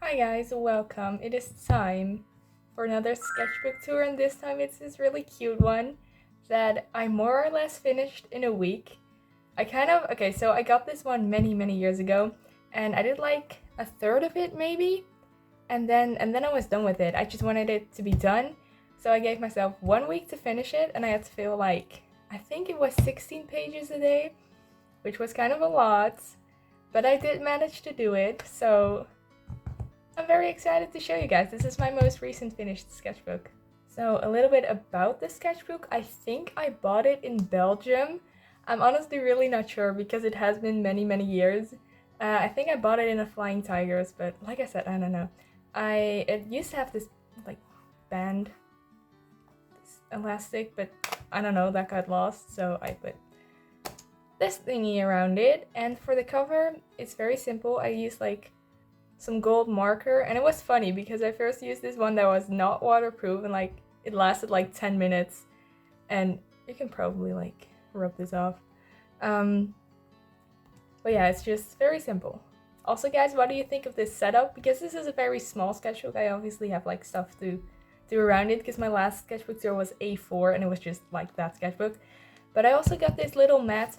Hi guys, welcome. It is time for another sketchbook tour, and this time it's this really cute one that I more or less finished in a week. So I got this one many years ago, and I did like a third of it maybe, and then I was done with it. I just wanted it to be done, so I gave myself 1 week to finish it, and I had to fill like I think it was 16 pages a day, which was kind of a lot, but I did manage to do it, so I'm very excited to show you guys. This is my most recent finished sketchbook. So a little bit about the sketchbook. I think I bought it in Belgium. I'm honestly really not sure because it has been many years. I think I bought it in a Flying Tigers, but like I said, I don't know. It used to have this like band, this elastic, but I don't know, that got lost, so I put this thingy around it. And for the cover, it's very simple. I used like some gold marker, and it was funny because I first used this one that was not waterproof, and like it lasted like 10 minutes, and you can probably like rub this off. But yeah, it's just very simple. Also guys, what do you think of this setup? Because this is a very small sketchbook, I obviously have like stuff to do around it because my last sketchbook tour was A4 and it was just like that sketchbook. But I also got this little mat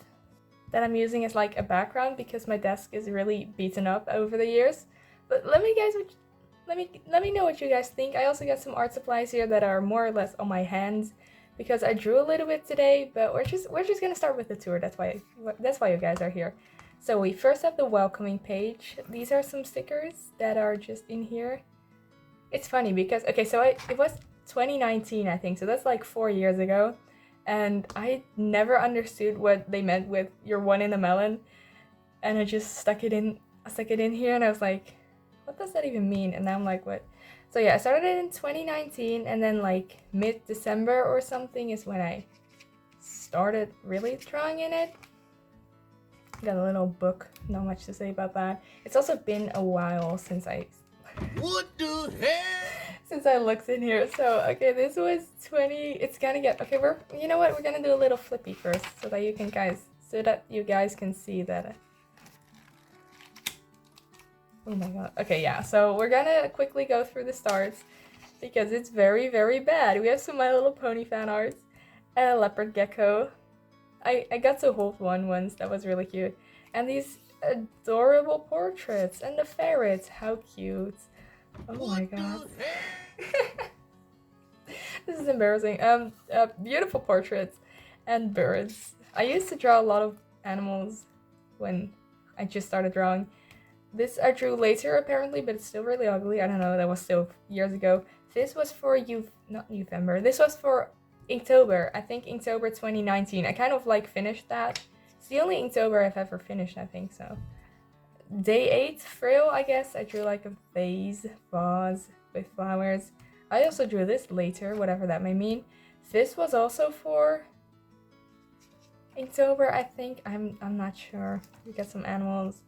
that I'm using as like a background because my desk is really beaten up over the years. But let me know what you guys think. I also got some art supplies here that are more or less on my hands because I drew a little bit today, but we're just gonna start with the tour. That's why you guys are here. So we first have the welcoming page. These are some stickers that are just in here. It's funny because it was 2019 I think, so that's like 4 years ago, and I never understood what they meant with "you're one in a melon," and I just stuck it in here, and I was like, what does that even mean? And now I'm like, what? So yeah, I started it in 2019, and then like mid-December or something is when I started really drawing in it. Got a little book, not much to say about that. It's also been a while since I What the hell? since I looked in here. So okay, this was 20. It's gonna get okay. You know what? We're gonna do a little flippy first, so that you guys can see that. Oh my god. Okay, yeah. So we're gonna quickly go through the starts because it's very bad. We have some My Little Pony fan arts, and a leopard gecko. I got to hold one once. That was really cute. And these adorable portraits and the ferrets. How cute. Oh my god. This is embarrassing. Beautiful portraits and birds. I used to draw a lot of animals when I just started drawing. This I drew later apparently, but it's still really ugly. I don't know, that was still years ago. This was for not November. This was for Inktober. I think Inktober 2019. I kind of like finished that. It's the only Inktober I've ever finished, I think so. Day 8, Frill, I guess. I drew like a vase with flowers. I also drew this later, whatever that may mean. This was also for Inktober, I think. I'm not sure. We got some animals.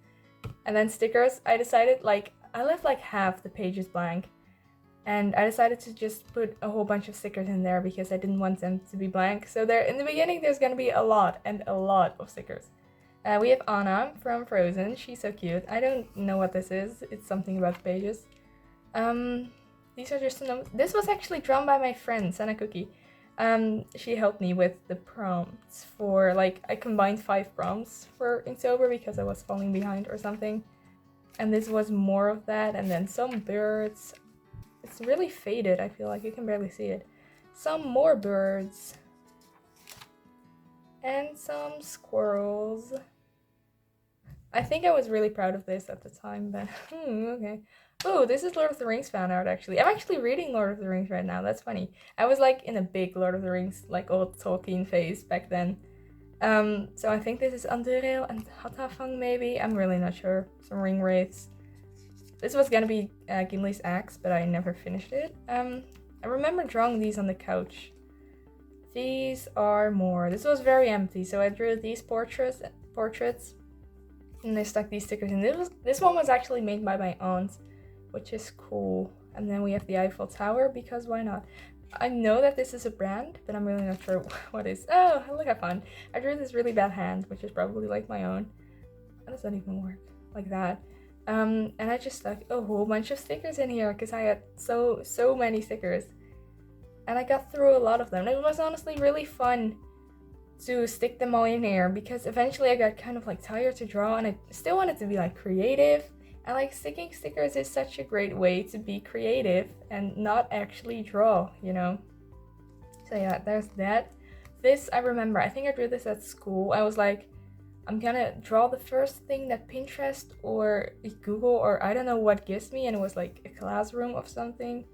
And then stickers, I decided like I left like half the pages blank, and I decided to just put a whole bunch of stickers in there because I didn't want them to be blank. So there in the beginning there's gonna be a lot of stickers. We have Anna from Frozen. She's so cute. I don't know what this is. It's something about the pages. These are just this was actually drawn by my friend Sana Cookie. She helped me with the prompts for like I combined 5 prompts for Inktober because I was falling behind or something. And this was more of that, and then some birds. It's really faded, I feel like you can barely see it. Some more birds. And some squirrels. I think I was really proud of this at the time, but okay. Oh, this is Lord of the Rings fan art actually. I'm actually reading Lord of the Rings right now. That's funny. I was like in a big Lord of the Rings, like old Tolkien phase back then. So I think this is Anduril and Hatafang maybe. I'm really not sure. Some ring wraiths. This was gonna be Gimli's axe, but I never finished it. I remember drawing these on the couch. These are more. This was very empty, so I drew these portraits, and I stuck these stickers in. This one was actually made by my aunt, which is cool. And then we have the Eiffel Tower because why not? I know that this is a brand, but I'm really not sure what is. Oh, look how fun! I drew this really bad hand, which is probably like my own. How does that even work? Like that. And I just stuck a whole bunch of stickers in here because I had so many stickers. And I got through a lot of them. It was honestly really fun to stick them all in here because eventually I got kind of like tired to draw and I still wanted to be like creative. And like sticking stickers is such a great way to be creative and not actually draw, you know? So yeah, there's that. This I remember, I think I drew this at school. I was like, I'm gonna draw the first thing that Pinterest or Google or I don't know what gives me, and it was like a classroom of something.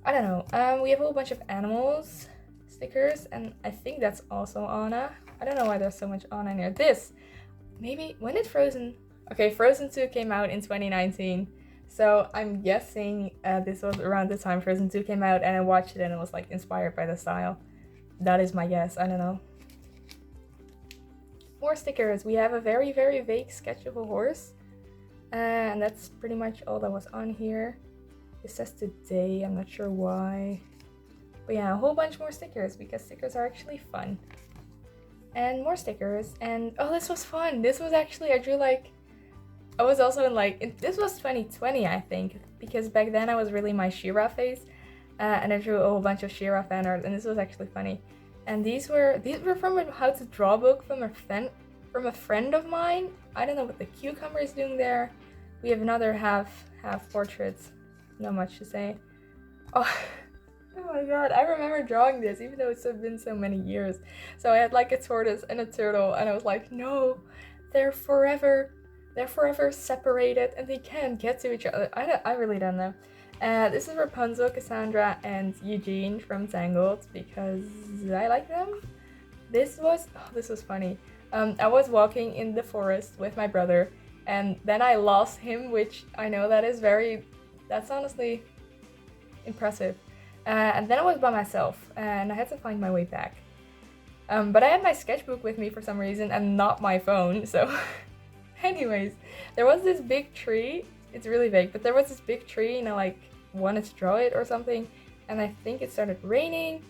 I don't know. We have a whole bunch of animals stickers, and I think that's also Anna. I don't know why there's so much Anna in here. This, maybe, when did Frozen? Okay, Frozen 2 came out in 2019. So I'm guessing this was around the time Frozen 2 came out, and I watched it and it was like inspired by the style. That is my guess, I don't know. More stickers. We have a very vague sketch of a horse. And that's pretty much all that was on here. It says today, I'm not sure why. But yeah, a whole bunch more stickers because stickers are actually fun. And more stickers. And oh, this was fun. This was actually, I drew like, I was also in like, this was 2020, I think. Because back then I was really my She-Ra phase. And I drew a whole bunch of She-Ra fan art, and this was actually funny. And these were from a how to draw book from a friend of mine. I don't know what the cucumber is doing there. We have another half portraits. Not much to say. Oh, oh my god, I remember drawing this even though it's been so many years. So I had like a tortoise and a turtle, and I was like, no, they're forever separated and they can't get to each other. I really don't know. This is Rapunzel, Cassandra, and Eugene from Tangled because I like them. This was funny. I was walking in the forest with my brother, and then I lost him, which I know that's honestly impressive. And then I was by myself, and I had to find my way back. But I had my sketchbook with me for some reason, and not my phone, so... Anyways, there was this big tree. It's really big, but there was this big tree, and I like wanted to draw it or something, and I think it started raining.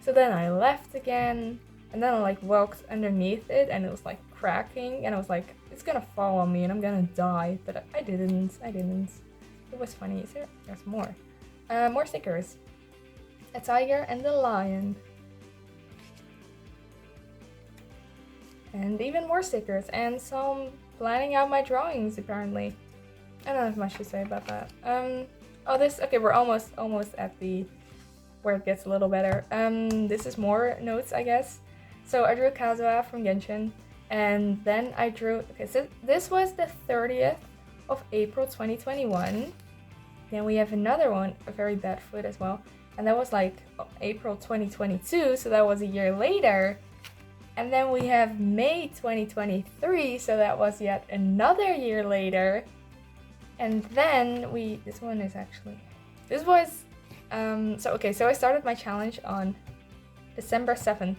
So then I left again, and then I like walked underneath it, and it was like cracking, and I was like, it's gonna fall on me and I'm gonna die, but I didn't. It was funny. There's more. More stickers. A tiger and a lion. And even more stickers, and some planning out my drawings apparently. I don't have much to say about that. Okay, we're almost at the where it gets a little better. This is more notes, I guess. So I drew Kazuha from Genshin, and then I drew, okay, so this was the 30th of April 2021. Then we have another one, a very bad foot as well, and that was like April 2022, so that was a year later. And then we have May 2023, so that was yet another year later. And then so I started my challenge on December 7th,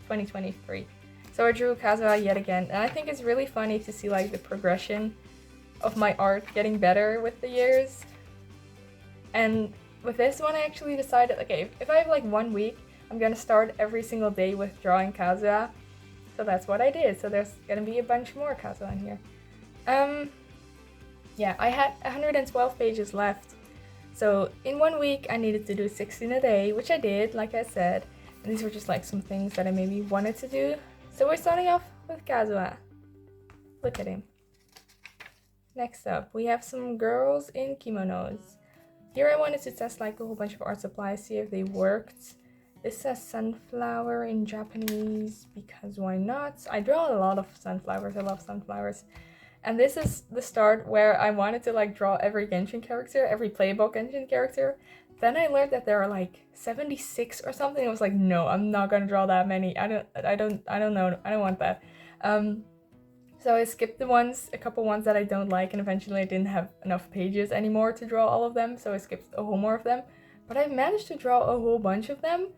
2023. So I drew Kazuha yet again, and I think it's really funny to see like the progression of my art getting better with the years. And with this one, I actually decided, okay, if I have like 1 week, I'm gonna start every single day with drawing Kazuha. So that's what I did. So there's gonna be a bunch more Kazuha in here. Yeah, I had 112 pages left. So in 1 week, I needed to do 16 a day, which I did, like I said. And these were just like some things that I maybe wanted to do. So we're starting off with Kazuha. Look at him. Next up, we have some girls in kimonos. Here I wanted to test like a whole bunch of art supplies, see if they worked. This says sunflower in Japanese, because why not? I draw a lot of sunflowers, I love sunflowers. And this is the start where I wanted to like draw every Genshin character, every playable Genshin character. Then I learned that there are like 76 or something. I was like, no, I'm not gonna draw that many. I don't know. I don't want that. So I skipped a couple ones that I don't like, and eventually I didn't have enough pages anymore to draw all of them, so I skipped a whole more of them. But I managed to draw a whole bunch of them,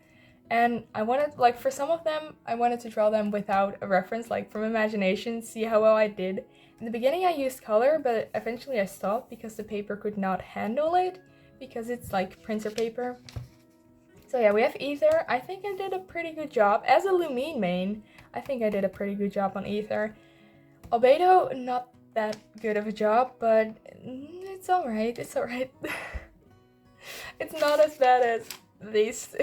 and I wanted, like, for some of them, I wanted to draw them without a reference, like from imagination, see how well I did. In the beginning I used color, but eventually I stopped because the paper could not handle it, because it's like printer paper. So yeah, we have Ether. I think I did a pretty good job. As a Lumine main, I think I did a pretty good job on Ether. Albedo, not that good of a job, but it's alright, it's alright. It's not as bad as these.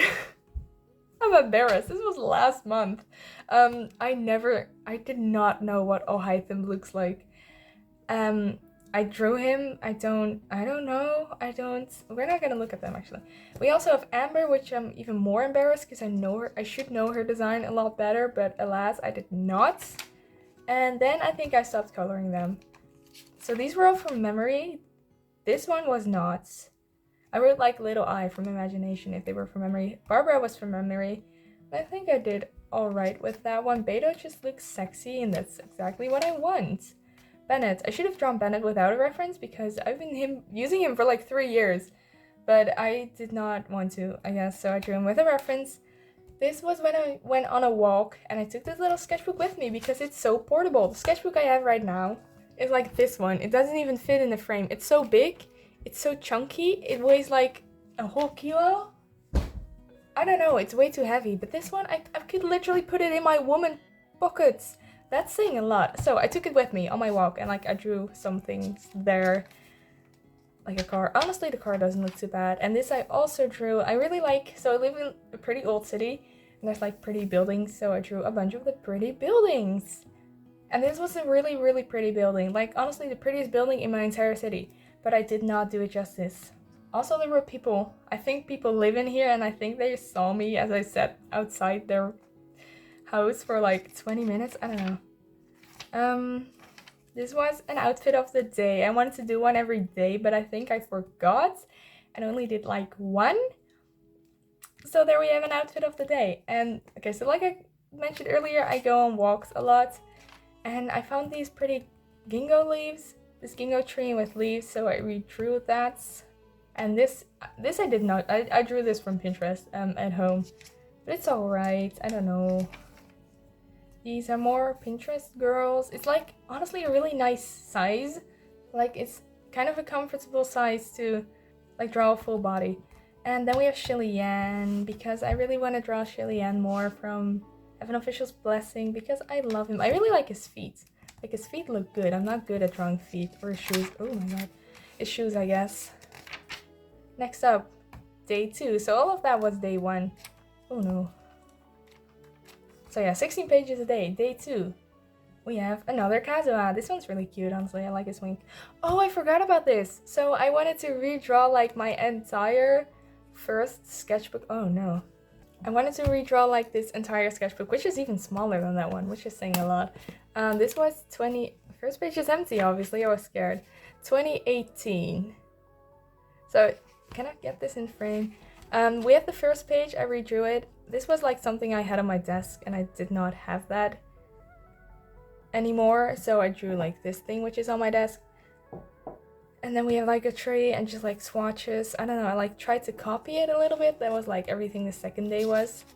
I'm embarrassed. This was last month. I did not know what Ohitham looks like. I drew him. I don't know. We're not gonna look at them actually. We also have Amber, which I'm even more embarrassed because I should know her design a lot better, but alas, I did not. And then I think I stopped coloring them. So these were all from memory. This one was not. I wrote like Little Eye from imagination if they were from memory. Barbara was from memory. I think I did alright with that one. Beto just looks sexy and that's exactly what I want. Bennett. I should have drawn Bennett without a reference because I've been using him for like 3 years. But I did not want to, I guess, so I drew him with a reference. This was when I went on a walk and I took this little sketchbook with me because it's so portable. The sketchbook I have right now is like this one. It doesn't even fit in the frame. It's so big. It's so chunky, it weighs like a whole kilo? I don't know, it's way too heavy, but this one, I could literally put it in my woman pockets. That's saying a lot. So I took it with me on my walk and like I drew some things there. Like a car. Honestly, the car doesn't look too bad. And this I also drew. I really like, so I live in a pretty old city and there's like pretty buildings, so I drew a bunch of the pretty buildings. And this was a really, really pretty building. Like honestly, the prettiest building in my entire city. But I did not do it justice. Also, there were people. I think people live in here and I think they saw me as I sat outside their house for like 20 minutes. I don't know. This was an outfit of the day. I wanted to do one every day, but I think I forgot and only did like one. So there we have an outfit of the day. And okay, so like I mentioned earlier, I go on walks a lot and I found these pretty ginkgo leaves. This ginkgo tree with leaves, so I redrew that. And this I did not. I drew this from Pinterest at home, but it's alright. I don't know. These are more Pinterest girls. It's like honestly a really nice size. Like it's kind of a comfortable size to like draw a full body. And then we have Shilian because I really want to draw Shilian more from Heaven Official's Blessing because I love him. I really like his feet. Like his feet look good. I'm not good at drawing feet or his shoes. Oh my god. His shoes, I guess. Next up, day 2. So all of that was day 1. Oh no. So yeah, 16 pages a day. Day 2. We have another Kazuha. This one's really cute, honestly. I like his wing. Oh, I forgot about this. So I wanted to redraw like my entire first sketchbook. Oh no. I wanted to redraw like this entire sketchbook, which is even smaller than that one, which is saying a lot. This was first page is empty, obviously, I was scared. 2018. So, can I get this in frame? We have the first page, I redrew it. This was like something I had on my desk and I did not have that anymore. So I drew like this thing, which is on my desk. And then we have like a tree and just like swatches. I don't know, I like tried to copy it a little bit. That was like everything the second day was.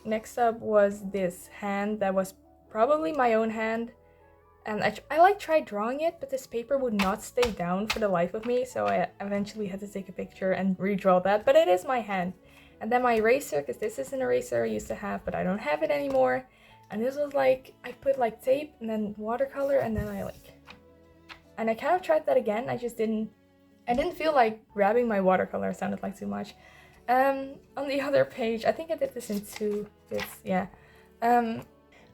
Next up was this hand that was probably my own hand. And I like tried drawing it, but this paper would not stay down for the life of me. So I eventually had to take a picture and redraw that, but it is my hand. And then my eraser, because this is an eraser I used to have, but I don't have it anymore. And this was like, I put like tape and then watercolor and then and I kind of tried that again. I didn't feel like grabbing my watercolor sounded like too much. On the other page, I think I did this in 2 bits, yeah.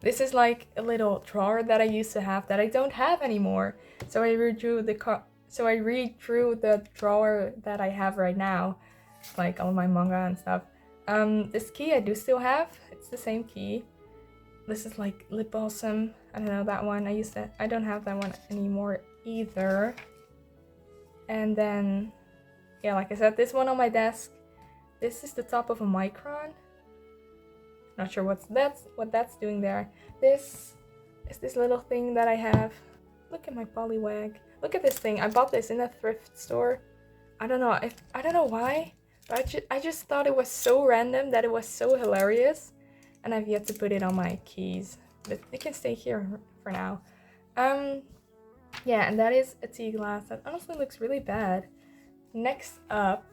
This is like a little drawer that I used to have that I don't have anymore. So I redrew the drawer that I have right now, like all my manga and stuff. This key I do still have. It's the same key. This is like lip balsam. I don't know that one. I don't have that one anymore either. And then, yeah, like I said, this one on my desk. This is the top of a micron. Not sure what that's doing there. This is this little thing that I have. Look at my polywag. Look at this thing. I bought this in a thrift store. I don't know why, but I just thought it was so random that it was so hilarious, and I've yet to put it on my keys. But it can stay here for now. Yeah, and that is a tea glass that honestly looks really bad. Next up,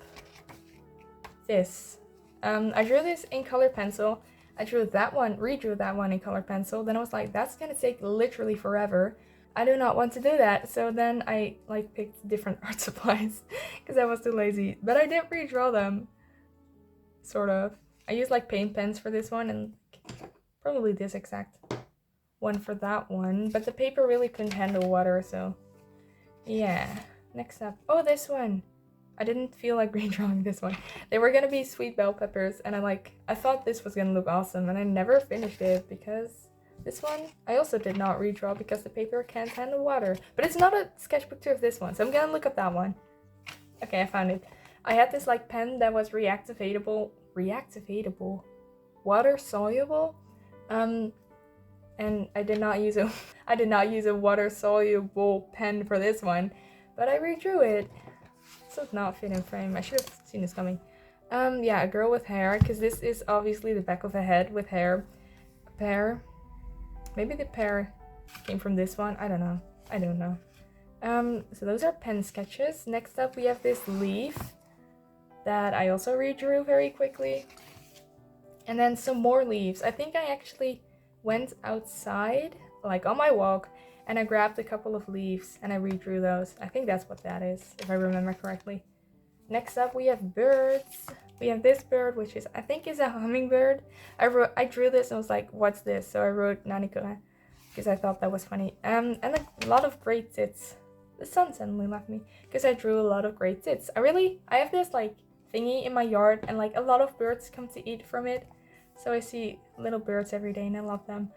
this. I drew this in color pencil. I redrew that one in color pencil. Then I was like, that's gonna take literally forever. I do not want to do that. So then I like picked different art supplies because I was too lazy. But I did redraw them, sort of. I used like paint pens for this one and probably this exact one for that one. But the paper really couldn't handle water, so yeah. Next up, oh, this one. I didn't feel like redrawing this one. They were gonna be sweet bell peppers, and I thought this was gonna look awesome, and I never finished it because this one I also did not redraw because the paper can't handle water. But it's not a sketchbook 2 of this one, so I'm gonna look up that one. Okay, I found it. I had this like pen that was reactivatable, water soluble, and I did not use a water soluble pen for this one, but I redrew it. So it's not fit in frame. I should have seen this coming. Yeah, a girl with hair, because this is obviously the back of a head with hair. A pear. Maybe the pear came from this one. I don't know. So those are pen sketches. Next up we have this leaf that I also redrew very quickly. And then some more leaves. I think I actually went outside, like on my walk, and I grabbed a couple of leaves and I redrew those. I think that's what that is, if I remember correctly. Next up we have birds. We have this bird, which I think is a hummingbird. I drew this and was like, what's this? So I wrote Nanikura, because I thought that was funny. And a lot of great tits. The sun suddenly left me, because I drew a lot of great tits. I have this like thingy in my yard, and like a lot of birds come to eat from it. So I see little birds every day and I love them.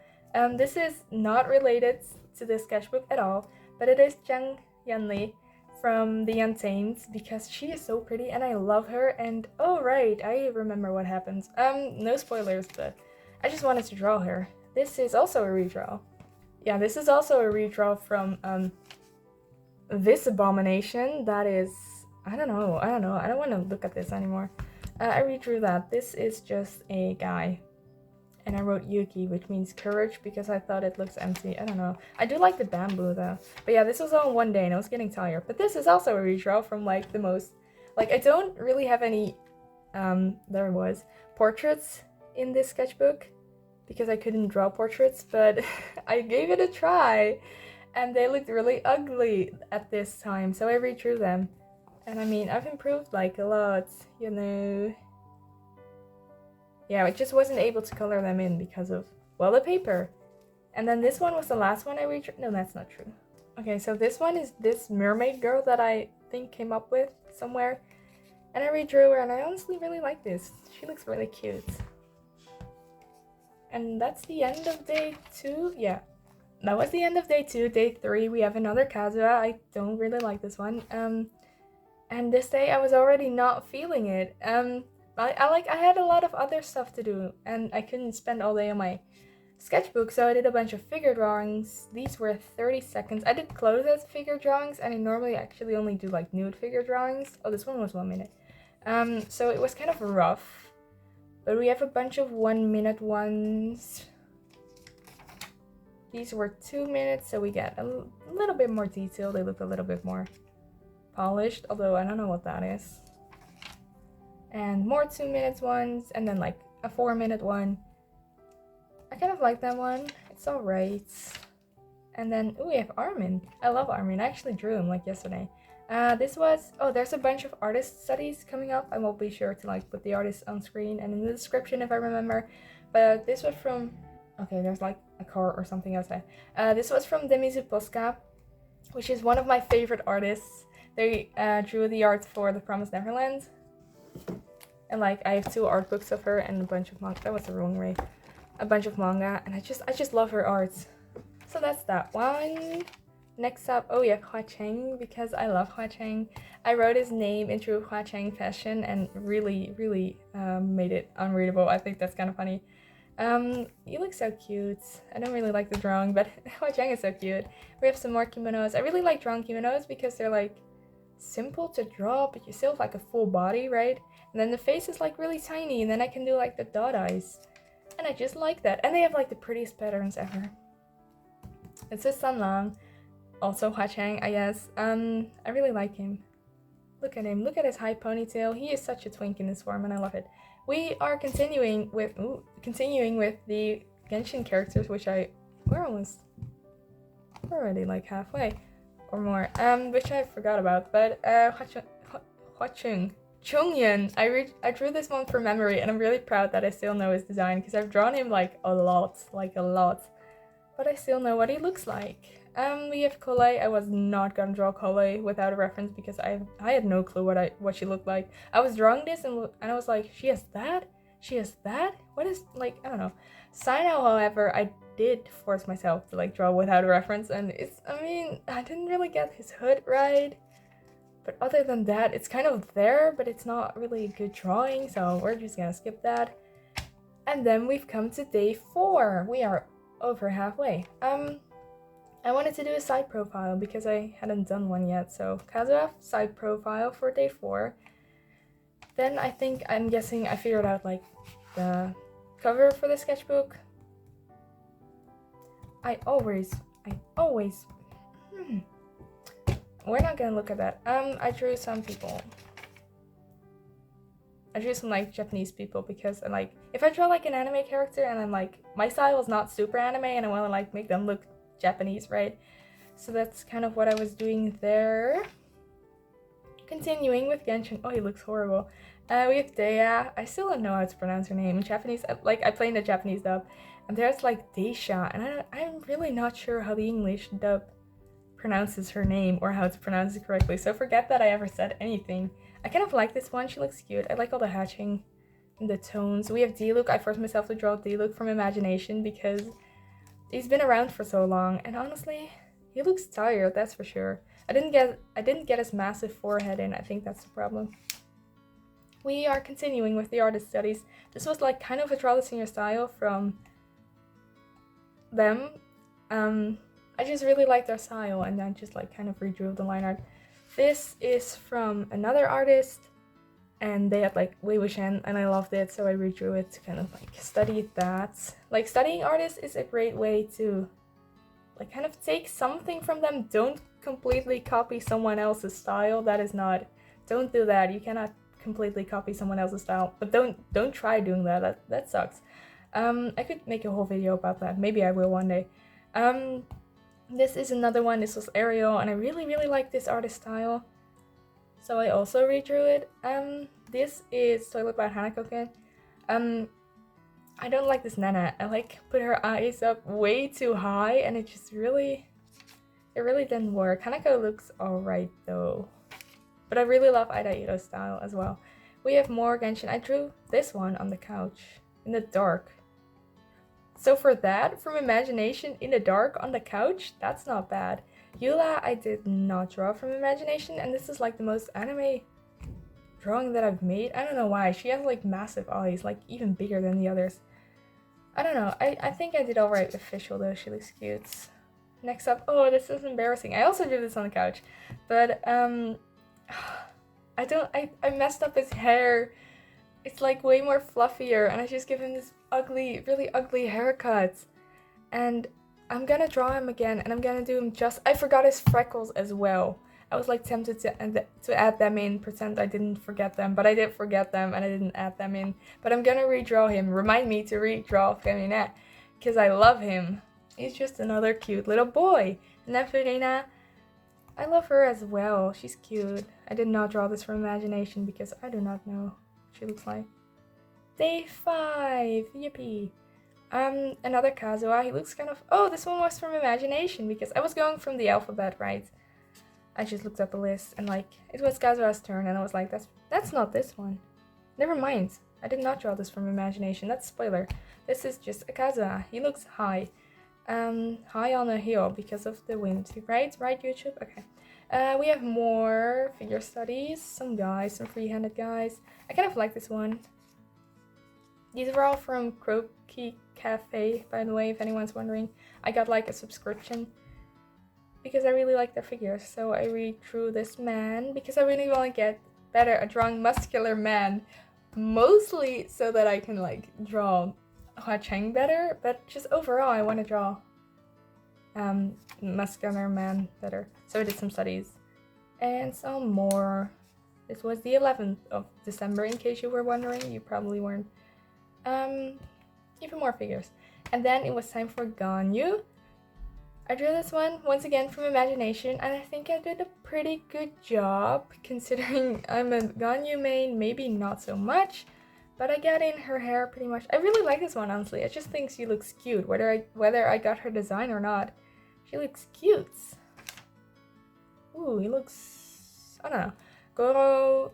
This is not related to this sketchbook at all, but it is Jang Yanli from The Untamed, because she is so pretty and I love her. And oh right, I remember what happens. No spoilers, but I just wanted to draw her. This is also a redraw. Yeah, this is also a redraw from this abomination that is, I don't know, I don't want to look at this anymore. I redrew that. This is just a guy. And I wrote Yuki, which means courage, because I thought it looks empty. I don't know. I do like the bamboo though. But yeah, this was all in one day and I was getting tired. But this is also a redraw from like the most, like I don't really have any, there it was, portraits in this sketchbook because I couldn't draw portraits, but I gave it a try and they looked really ugly at this time. So I redrew them. And I mean, I've improved like a lot, you know. Yeah, I just wasn't able to color them in because of, well, the paper. And then this one was the last one I redrew. No, that's not true. Okay, so this one is this mermaid girl that I think came up with somewhere. And I redrew her and I honestly really like this. She looks really cute. And that's the end of day 2. Yeah, that was the end of day 2. Day 3, we have another Kazuha. I don't really like this one. And this day I was already not feeling it. I had a lot of other stuff to do and I couldn't spend all day on my sketchbook, so I did a bunch of figure drawings. These were 30 seconds. I did close as figure drawings and I normally actually only do like nude figure drawings. Oh, this one was 1 minute. So it was kind of rough, but we have a bunch of 1 minute ones. These were 2 minutes, so we get a little bit more detail. They look a little bit more polished, although I don't know what that is. And more 2 minutes ones, and then like a 4 minute one. I kind of like that one. It's alright. And then, ooh, we have Armin. I love Armin. I actually drew him like yesterday. This was, oh, there's a bunch of artist studies coming up. I will be sure to like put the artists on screen and in the description if I remember. But this was from, okay, there's like a car or something outside. This was from Demizu Posca, which is one of my favorite artists. They drew the art for The Promised Neverland. And like I have 2 art books of her and a bunch of manga. That was the wrong way. A bunch of manga, and I just love her art. So that's that one. Next up, oh yeah, Hua Cheng, because I love Hua Cheng. I wrote his name in true Hua Cheng fashion and really made it unreadable. I think that's kind of funny. He looks so cute. I don't really like the drawing, but Hua Cheng is so cute. We have some more kimonos. I really like drawing kimonos because they're like simple to draw, but you still have like a full body, right? And then the face is like really tiny, and then I can do like the dot eyes. And I just like that. And they have like the prettiest patterns ever. It's a Sanlang. Also Hua Cheng, I guess. I really like him. Look at him. Look at his high ponytail. He is such a twink in this form and I love it. We are continuing with the Genshin characters, which we're almost we're already like halfway or more. Which I forgot about, but Hwachung. Chungyun, I drew this one from memory, and I'm really proud that I still know his design because I've drawn him like a lot, but I still know what he looks like. We have Kole. I was not gonna draw Kole without a reference because I had no clue what she looked like. I was drawing this and I was like, she has that? She has that? What is, like, I don't know. Sino, however, I did force myself to like draw without a reference, and I didn't really get his hood right. But other than that, it's kind of there, but it's not really a good drawing, so we're just gonna skip that. And then we've come to day 4. We are over halfway. I wanted to do a side profile because I hadn't done one yet, so Kazuha side profile for day 4. Then I'm guessing I figured out like the cover for the sketchbook. I always we're not gonna look at that. I drew some people. I drew some like Japanese people because like if I draw like an anime character and I'm like my style is not super anime and I want to like make them look Japanese, right? So that's kind of what I was doing there. Continuing with Genshin. Oh, he looks horrible. We have Dea. I still don't know how to pronounce her name in Japanese. Like I play in the Japanese dub, and there's like Deisha, and I'm really not sure how the English dub pronounces her name or how to pronounce it correctly. So forget that I ever said anything. I kind of like this one. She looks cute. I like all the hatching and the tones. We have D-Look. I forced myself to draw D-Look from imagination because he's been around for so long, and honestly, he looks tired, that's for sure. I didn't get his massive forehead in. I think that's the problem. We are continuing with the artist studies. This was like kind of a draw the senior style from them. I just really liked their style, and I just like kind of redrew the line art. This is from another artist, and they had like Wei Wuxian, and I loved it, so I redrew it to kind of like study that. Like studying artists is a great way to like kind of take something from them. Don't completely copy someone else's style. Don't do that. You cannot completely copy someone else's style, but don't try doing that. That sucks. I could make a whole video about that. Maybe I will one day. This is another one. This was Ariel, and I really like this artist style, so I also redrew it. This is Toilet by Hanako-kun. I don't like this Nana. I like put her eyes up way too high, and it really didn't work. Hanako looks alright though, but I really love Aida Ito's style as well. We have more Genshin. I drew this one on the couch in the dark. So for that, from imagination in the dark on the couch, that's not bad. Yula, I did not draw from imagination, and this is like the most anime drawing that I've made. I don't know why. She has like massive eyes, like even bigger than the others. I don't know. I think I did alright with Fischl though. She looks cute. Next up, oh, this is embarrassing. I also drew this on the couch, but I messed up his hair. It's like way more fluffier, and I just give him this really ugly haircut. And I'm gonna draw him again, and I'm gonna do him I forgot his freckles as well. I was like tempted to add them in, pretend I didn't forget them, but I did forget them and I didn't add them in. But I'm gonna redraw him. Remind me to redraw Feminette, because I love him. He's just another cute little boy. And then Furina, I love her as well. She's cute. I did not draw this from imagination because I do not know what she looks like. Day 5, yippee. Another Kazuha. He looks kind of, oh, this one was from imagination because I was going from the alphabet, right? I just looked up a list and like it was Kazuha's turn, and I was like, that's not this one. Never mind. I did not draw this from imagination. That's spoiler. This is just a Kazuha. He looks high. High on a hill because of the wind. Right, YouTube? Okay. We have more figure studies. Some free-handed guys. I kind of like this one. These were all from Croaky Cafe, by the way, if anyone's wondering. I got like a subscription because I really like their figures, so I redrew this man because I really want to get better at drawing muscular men, mostly so that I can like draw Hua Cheng better, but just overall I want to draw muscular man better. So I did some studies and some more. This was the 11th of December, in case you were wondering. You probably weren't. Even more figures. And then it was time for Ganyu. I drew this one once again from imagination, and I think I did a pretty good job considering I'm a Ganyu main, maybe not so much, but I got in her hair pretty much. I really like this one, honestly. I just think she looks cute, whether I got her design or not. She looks cute. Ooh, he looks... I don't know. Goro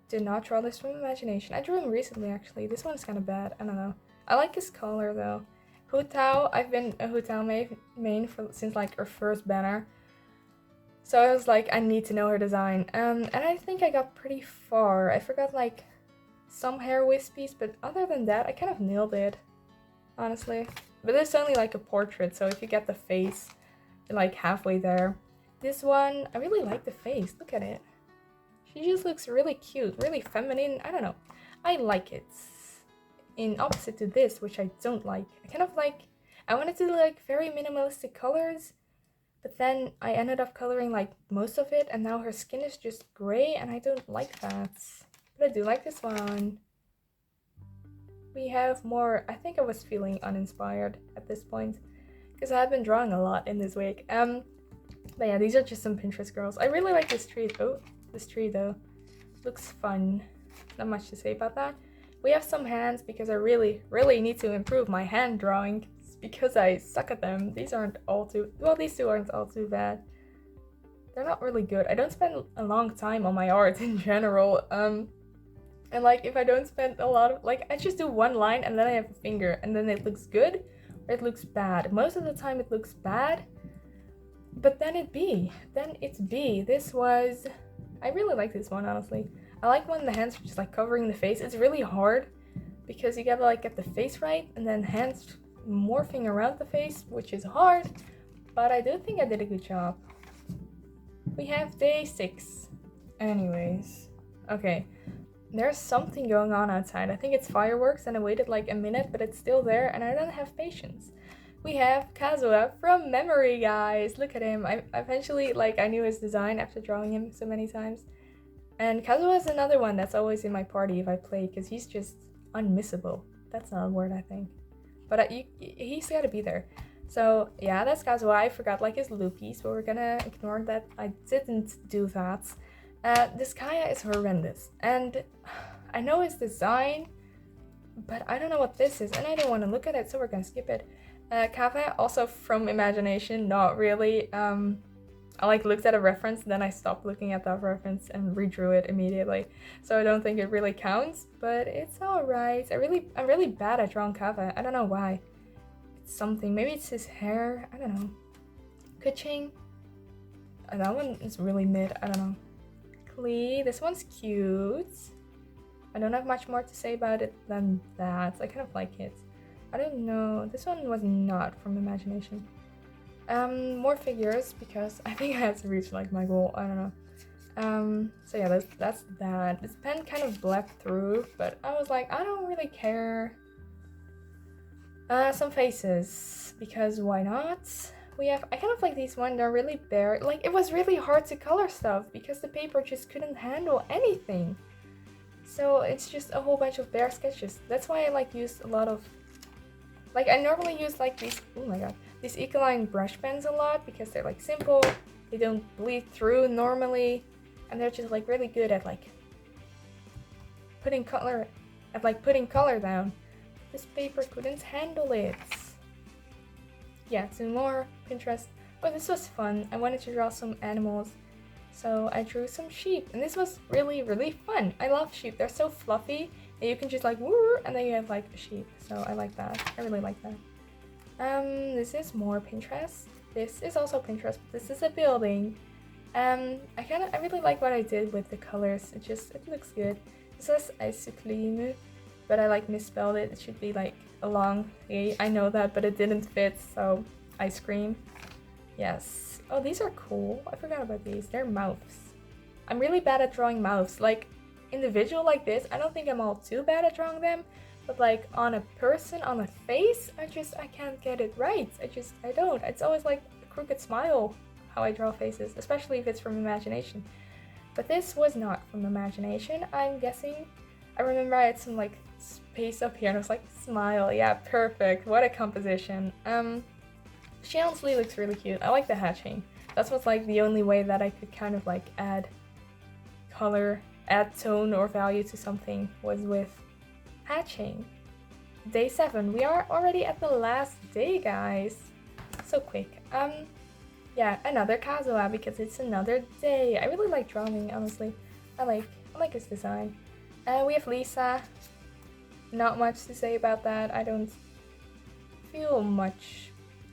did not draw this from imagination. I drew him recently, actually. This one's kind of bad. I don't know. I like his color, though. Hu Tao, I've been a Hu Tao main since like her first banner. So I was like, I need to know her design. And I think I got pretty far. I forgot like some hair wispies, but other than that, I kind of nailed it, honestly. But it's only like a portrait, so if you get the face, you're like halfway there. This one, I really like the face. Look at it. She just looks really cute, really feminine. I don't know. I like it. In opposite to this, which I don't like. I wanted to do like very minimalistic colors, but then I ended up coloring like most of it, and now her skin is just gray, and I don't like that. But I do like this one. We have more. I think I was feeling uninspired at this point, because I had been drawing a lot in this week. But yeah, these are just some Pinterest girls. I really like this tree. Oh, this tree though. Looks fun. Not much to say about that. We have some hands because I really need to improve my hand drawing because I suck at them. These aren't all too... Well, these two aren't all too bad. They're not really good. I don't spend a long time on my art in general. And like, if I don't spend a lot of... Like, I just do one line and then I have a finger and then it looks good or it looks bad. Most of the time it looks bad, but then it's B. This was... I really like this one, honestly. I like when the hands are just like covering the face. It's really hard because you gotta like get the face right and then hands morphing around the face, which is hard, but I do think I did a good job. We have day 6. Anyways, okay. There's something going on outside. I think it's fireworks and I waited like a minute, but it's still there and I don't have patience. We have Kazuha from memory, guys. Look at him. I eventually, like, I knew his design after drawing him so many times. And Kazuha is another one that's always in my party if I play, because he's just unmissable. That's not a word, I think. But he's gotta be there. So yeah, that's Kazuha. I forgot like his loopies, but we're gonna ignore that. I didn't do that. This Kaya is horrendous. And I know his design, but I don't know what this is. And I don't want to look at it, so we're gonna skip it. Kava, also from imagination, not really. I like looked at a reference, then I stopped looking at that reference and redrew it immediately. So I don't think it really counts, but it's alright. I'm really bad at drawing Kava. I don't know why. It's something. Maybe it's his hair. I don't know. Kuching. That one is really mid. I don't know. Klee. This one's cute. I don't have much more to say about it than that. I kind of like it. I don't know. This one was not from imagination. More figures because I think I have to reach like my goal. I don't know. So yeah, that's that. This pen kind of bled through, but I was like, I don't really care. Some faces because why not? I kind of like these ones. They're really bare. Like it was really hard to color stuff because the paper just couldn't handle anything. So it's just a whole bunch of bare sketches. That's why I like used a lot of. Like I normally use like these. Oh my god. These Ecoline brush pens a lot because they're like simple, they don't bleed through normally, and they're just like really good at like putting color down. This paper couldn't handle it. Yeah, some more Pinterest. Oh, this was fun. I wanted to draw some animals, so I drew some sheep, and this was really fun. I love sheep. They're so fluffy, and you can just like woo, and then you have like a sheep. So I like that. I really like that. This is more Pinterest. This is also Pinterest, but this is a building. I really like what I did with the colors. It looks good. This says Eisuklim, but I like misspelled it. It should be like a long A. I know that, but it didn't fit, so ice cream. Yes. Oh, these are cool. I forgot about these. They're mouths. I'm really bad at drawing mouths. Like, individual like this, I don't think I'm all too bad at drawing them. But like on a person, on a face, I can't get it right. I don't. It's always like a crooked smile how I draw faces, especially if it's from imagination. But this was not from imagination, I'm guessing. I remember I had some like space up here and I was like, smile, yeah, perfect. What a composition. She honestly looks really cute. I like the hatching. That's what's like the only way that I could kind of like add color, add tone or value to something was with hatching. Day 7. We are already at the last day, guys. So quick. Yeah, another Kazuha because it's another day. I really like drawing, honestly. I like his design. We have Lisa. Not much to say about that. I don't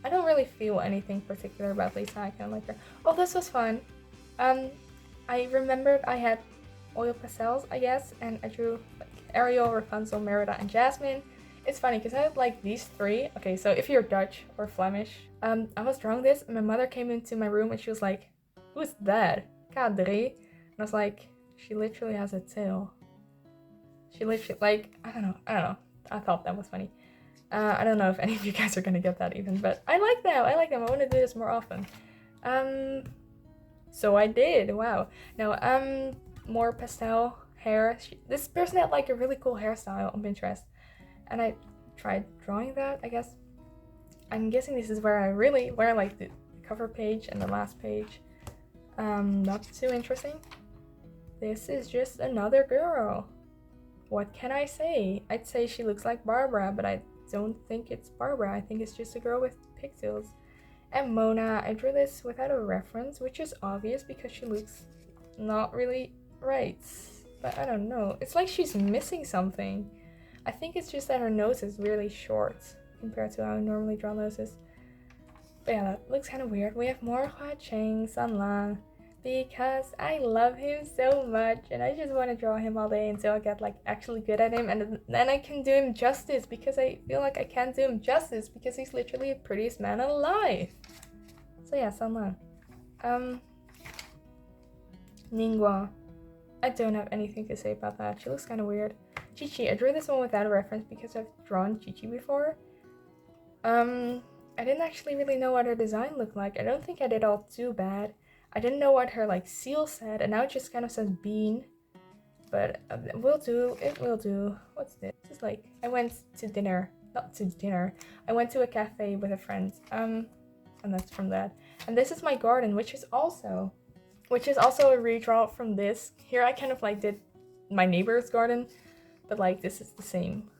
really feel anything particular about Lisa. I kind of like her. Oh, this was fun. I remembered I had oil pastels, I guess, and I drew like Ariel, Rapunzel, Merida, and Jasmine. It's funny because I had like these 3. Okay, so if you're Dutch or Flemish, I was drawing this and my mother came into my room and she was like, "Who's that? K3?" And I was like, "She literally has a tail." She literally, like, I don't know. I thought that was funny. I don't know if any of you guys are gonna get that even, but I like them. I want to do this more often. So I did. Wow. Now, more pastel hair. This person had like a really cool hairstyle on Pinterest, and I tried drawing that. I guess. I'm guessing this is where I like the cover page and the last page. Not too interesting. This is just another girl. What can I say? I'd say she looks like Barbara, but I don't think it's Barbara. I think it's just a girl with pigtails. And Mona, I drew this without a reference, which is obvious because she looks not really right. But I don't know. It's like she's missing something. I think it's just that her nose is really short compared to how I normally draw noses. But yeah, that looks kind of weird. We have more Hua Cheng Sanlan because I love him so much and I just want to draw him all day until I get like actually good at him, and then I can do him justice because I feel like I can't do him justice because he's literally the prettiest man alive. So yeah, Sanlan. Ningguang. I don't have anything to say about that. She looks kind of weird. Chi-Chi. I drew this one without a reference because I've drawn Chi-Chi before. I didn't actually really know what her design looked like. I don't think I did all too bad. I didn't know what her like seal said, and now it just kind of says bean. But it will do. What's this? It's like I went to dinner. Not to dinner. I went to a cafe with a friend. And that's from that. And this is my garden, which is also a redraw from this. Here I kind of like did my neighbor's garden, but like this is the same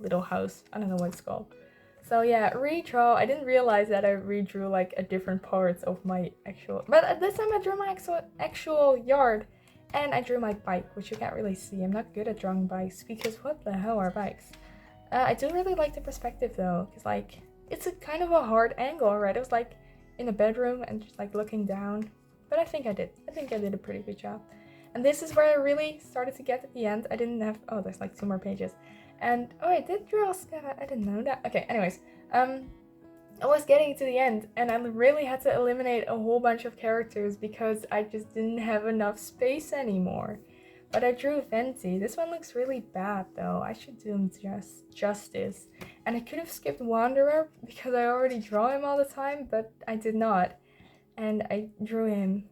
little house. I don't know what it's called. So yeah, redraw. I didn't realize that I redrew like a different parts of my actual, but this time I drew my actual yard, and I drew my bike, which you can't really see. I'm not good at drawing bikes because what the hell are bikes? I do really like the perspective though, because like it's a kind of a hard angle, right? It was like in a bedroom and just like looking down, but I think I did a pretty good job. And this is where I really started to get at the end. I didn't have, oh, there's like 2 more pages. And, oh, I did draw Sketchbook. I didn't know that. Okay, anyways. I was getting to the end, and I really had to eliminate a whole bunch of characters because I just didn't have enough space anymore. But I drew Venti. This one looks really bad, though. I should do him justice. And I could have skipped Wanderer because I already draw him all the time, but I did not. And I drew him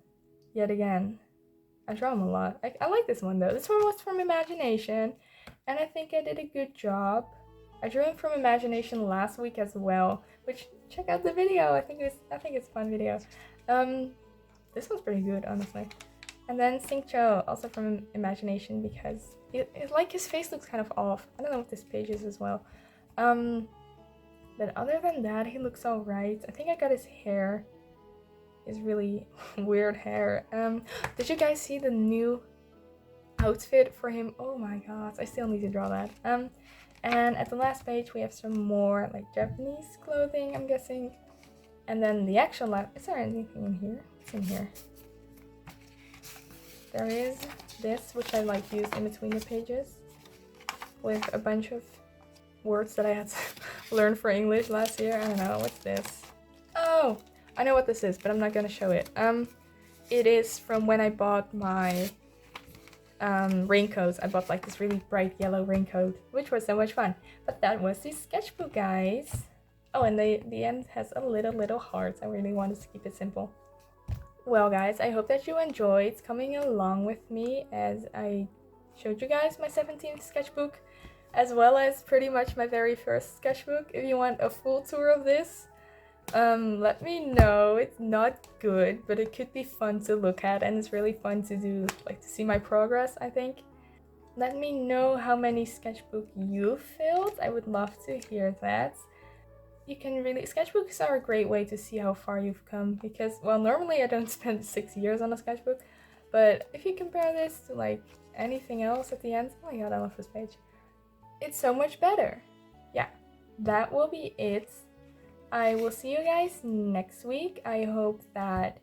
yet again. I draw him a lot. I like this one, though. This one was from Imagination. And I think I did a good job. I drew him from Imagination last week as well, which check out the video. I think it's a fun video. This one's pretty good, honestly. And then Singcho, also from Imagination, because like his face looks kind of off. I don't know what this page is as well. But other than that, he looks alright. I think I got his hair. His really weird hair. Did you guys see the new outfit for him? Oh my god, I still need to draw that. And at the last page we have some more like Japanese clothing, I'm guessing. And then the actual is there anything in here? What's in here? There is this, which I like used in between the pages with a bunch of words that I had to learn for English last year. I don't know, what's this? Oh, I know what this is, but I'm not gonna show it. It is from when I bought my raincoats. I bought like this really bright yellow raincoat, which was so much fun. But that was the sketchbook, guys. Oh, and the end has a little heart. I really wanted to keep it simple. Well, guys, I hope that you enjoyed coming along with me as I showed you guys my 17th sketchbook, as well as pretty much my very first sketchbook. If you want a full tour of this, Let me know. It's not good, but it could be fun to look at, and it's really fun to do, like, to see my progress, I think. Let me know how many sketchbook you filled. I would love to hear that. You can really, sketchbooks are a great way to see how far you've come because, well, normally I don't spend 6 years on a sketchbook, but if you compare this to like anything else at the end, oh my god, I love this page. It's so much better. Yeah, that will be it. I will see you guys next week. I hope that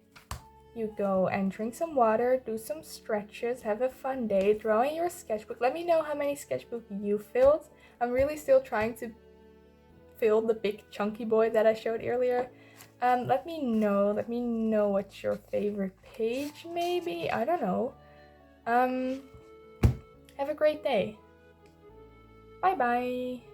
you go and drink some water, do some stretches, have a fun day, draw in your sketchbook. Let me know how many sketchbook you filled. I'm really still trying to fill the big chunky boy that I showed earlier. Let me know what's your favorite page, maybe. I don't know. Have a great day. Bye bye.